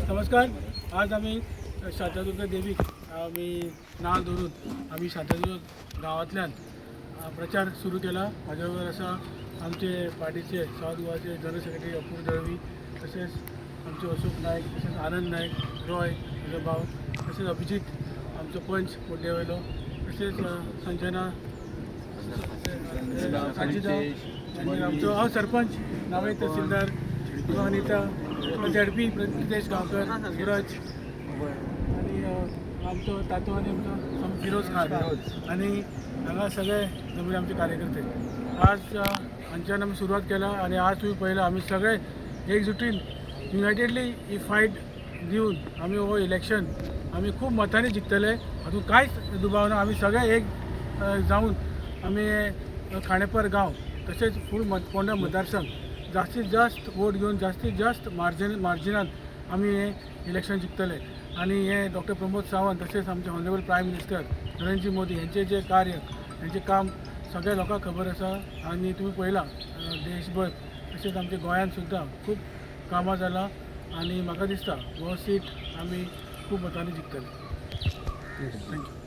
नमस्कार. आज आम्ही शांतादुर्गा देवीक आम्ही नाव धरून आम्ही शांतादुर्गा गावातल्यान प्रचार सुरू केला. माझ्याबरोबर असा आमचे पार्टीचे साऊथ गोवाचे जनरल सेक्रेटरी अपूर दळवी, तसेच आमचे अशोक नायक, तसेच आनंद नायक, रॉय म्हजो भाव, तसेच अभिजित आमचो पंच मोठे वयलो, तसेच संजना साजिदा आणि आमचो सरपंच नावे तहसीलदार अनिता, झडपी प्रदेश गांवकर, सूरज आणि आमचो तातो आणि आमचो फिरोज खान आणि हांगा सगळे जमले आमचे कार्यकर्ते. आज हांच्यान आमी सुरवात केला आणि आज तुम्ही पळयला आमी सगळे एकजुटीन युनायटेडली ही फायट दिवन आमी हो इलेक्शन आमी खूब मतांनी जिखतले, हातूंत कांयच दुबाव ना. आमी सगळे एक जावन आमी खांडेपार गांव तशेंच फूल फोंडा मतदारसंघ जास्तीत जास्त वोट घेवन जास्तीत जास्त मार्जिनान आमी हे इलेक्शन जिखतले. आणि हे डॉक्टर प्रमोद सावंत तसेच आमचे honourable prime minister Narendra Modi यांचे जे कार्य यांचे काम सगळ्या लोकांक खबर आसा आणि तुम्ही पळयला देशभर तसेच आमच्या गोंयांत सुद्दां खूब कामां जालां आणि म्हाका दिसता हो सीट आमी खूब मतांनी जिखतले. थँक्यू.